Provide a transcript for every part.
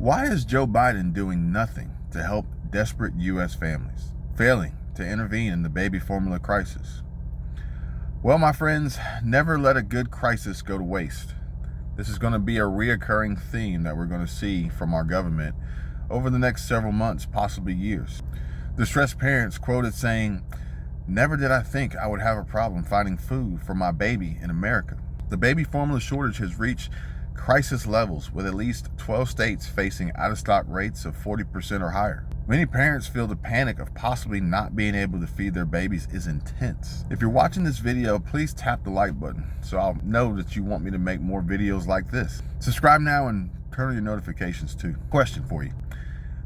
Why is Joe Biden doing nothing to help desperate U.S. families, failing to intervene in the baby formula crisis? Well, my friends, never let a good crisis go to waste. This is going to be a reoccurring theme that we're going to see from our government over the next several months, possibly years. Distressed parents quoted saying, "Never did I think I would have a problem finding food for my baby in America." The baby formula shortage has reached crisis levels, with at least 12 states facing out-of-stock rates of 40% or higher. Many parents feel the panic of possibly not being able to feed their babies is intense. If you're watching this video, please tap the like button so I'll know that you want me to make more videos like this. Subscribe now and turn on your notifications too. Question for you.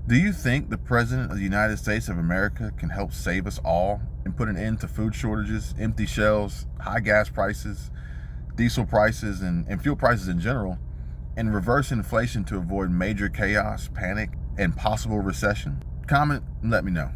Do you think the President of the United States of America can help save us all and put an end to food shortages, empty shelves, high gas prices, diesel prices, and fuel prices in general, and reverse inflation to avoid major chaos, panic, and possible recession? Comment and let me know.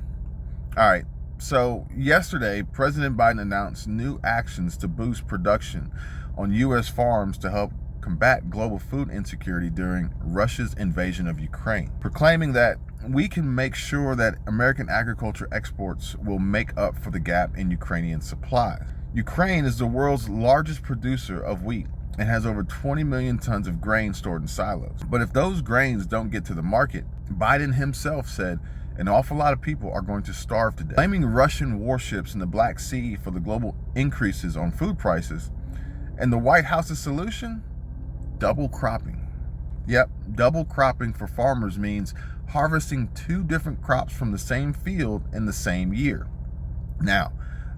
All right, so yesterday, President Biden announced new actions to boost production on U.S. farms to help combat global food insecurity during Russia's invasion of Ukraine, proclaiming that we can make sure that American agriculture exports will make up for the gap in Ukrainian supplies. Ukraine is the world's largest producer of wheat and has over 20 million tons of grain stored in silos. But if those grains don't get to the market, Biden himself said an awful lot of people are going to starve to death. Blaming Russian warships in the Black Sea for the global increases on food prices, and the White House's solution? Double cropping. Yep, double cropping for farmers means harvesting two different crops from the same field in the same year. Now,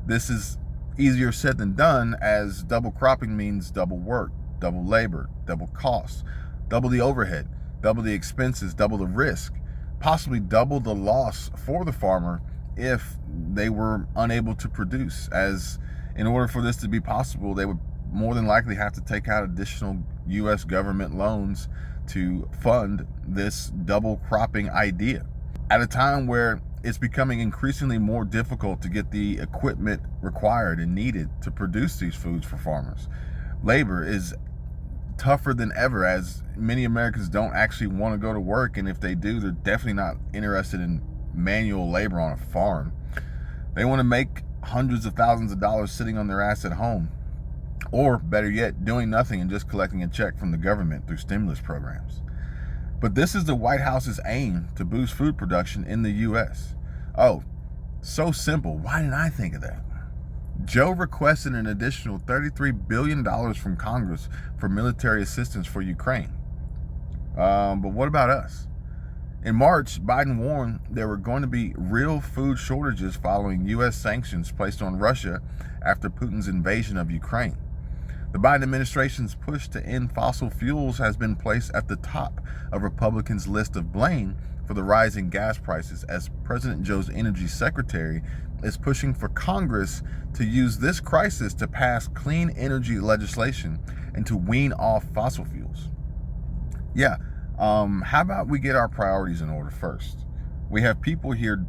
this is easier said than done, as double cropping means double work, double labor, double costs, double the overhead, double the expenses, double the risk, possibly double the loss for the farmer if they were unable to produce, as in order for this to be possible, they would more than likely have to take out additional U.S. government loans to fund this double cropping idea. At a time where it's becoming increasingly more difficult to get the equipment required and needed to produce these foods for farmers, labor is tougher than ever, as many Americans don't actually want to go to work, and if they do, they're definitely not interested in manual labor on a farm. They want to make hundreds of thousands of dollars sitting on their ass at home, or better yet, doing nothing and just collecting a check from the government through stimulus programs. But this is the White House's aim to boost food production in the U.S. Oh, so simple. Why didn't I think of that? Joe requested an additional $33 billion from Congress for military assistance for Ukraine. But what about us? In March, Biden warned there were going to be real food shortages following U.S. sanctions placed on Russia after Putin's invasion of Ukraine. The Biden administration's push to end fossil fuels has been placed at the top of Republicans' list of blame for the rising gas prices, as President Joe's energy secretary is pushing for Congress to use this crisis to pass clean energy legislation and to wean off fossil fuels. Yeah, how about we get our priorities in order first? We have people here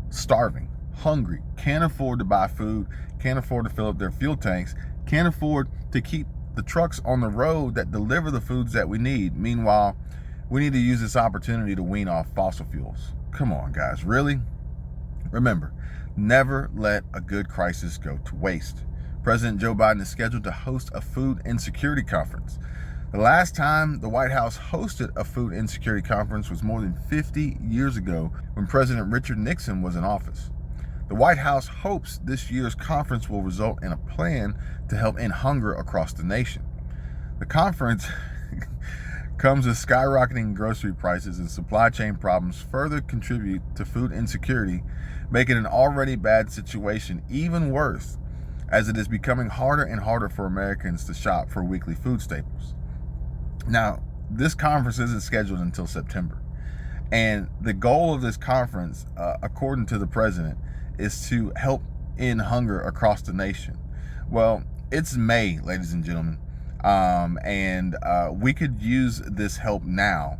starving, hungry, can't afford to buy food, can't afford to fill up their fuel tanks, can't afford to keep the trucks on the road that deliver the foods that we need. Meanwhile, we need to use this opportunity to wean off fossil fuels. Come on, guys, really? Remember, never let a good crisis go to waste. President Joe Biden is scheduled to host a food insecurity conference. The last time the White House hosted a food insecurity conference was more than 50 years ago, when President Richard Nixon was in office. The White House hopes this year's conference will result in a plan to help end hunger across the nation. The conference comes as skyrocketing grocery prices and supply chain problems further contribute to food insecurity, making an already bad situation even worse, as it is becoming harder and harder for Americans to shop for weekly food staples. Now, this conference isn't scheduled until September, and the goal of this conference, according to the president, is to help end hunger across the nation. Well, it's May, ladies and gentlemen, and we could use this help now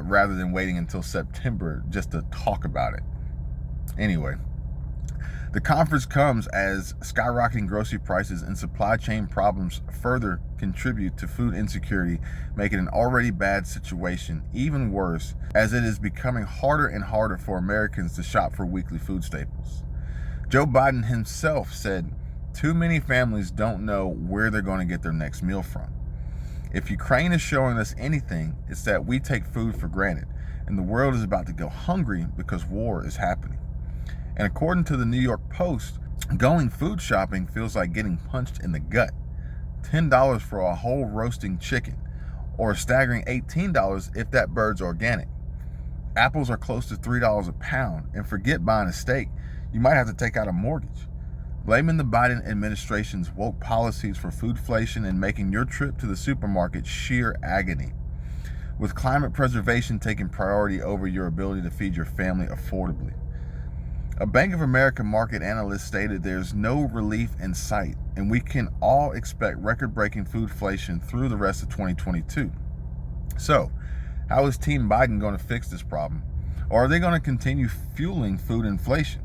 rather than waiting until September just to talk about it. Anyway, The conference comes as skyrocketing grocery prices and supply chain problems further contribute to food insecurity, making an already bad situation even worse as it is becoming harder and harder for Americans to shop for weekly food staples. Joe Biden himself said, "Too many families don't know where they're going to get their next meal from." If Ukraine is showing us anything, it's that we take food for granted, and the world is about to go hungry because war is happening. And according to the New York Post, going food shopping feels like getting punched in the gut. $10 for a whole roasting chicken, or a staggering $18 if that bird's organic. Apples are close to $3 a pound, and forget buying a steak, you might have to take out a mortgage. Blaming the Biden administration's woke policies for foodflation and making your trip to the supermarket sheer agony, with climate preservation taking priority over your ability to feed your family affordably. A Bank of America market analyst stated there's no relief in sight, and we can all expect record-breaking foodflation through the rest of 2022. So, how is Team Biden going to fix this problem? Or are they going to continue fueling food inflation?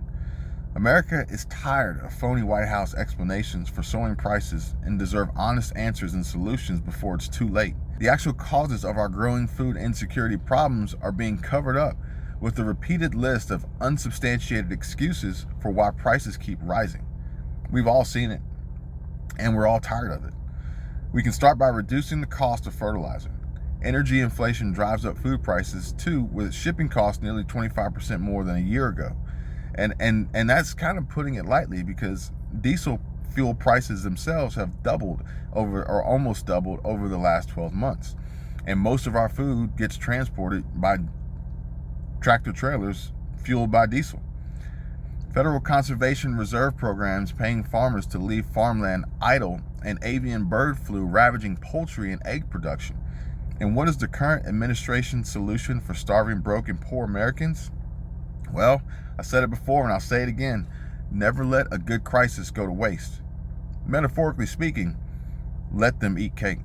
America is tired of phony White House explanations for soaring prices and deserve honest answers and solutions before it's too late. The actual causes of our growing food insecurity problems are being covered up with the repeated list of unsubstantiated excuses for why prices keep rising. We've all seen it, and we're all tired of it. We can start by reducing the cost of fertilizer. Energy inflation drives up food prices too, with shipping costs nearly 25% more than a year ago. And that's kind of putting it lightly, because diesel fuel prices themselves have doubled or almost doubled over the last 12 months. And most of our food gets transported by tractor trailers fueled by diesel. Federal Conservation Reserve programs paying farmers to leave farmland idle, and avian bird flu ravaging poultry and egg production. And what is the current administration's solution for starving, broke, and poor Americans? Well, I said it before and I'll say it again. Never let a good crisis go to waste. Metaphorically speaking, let them eat cake.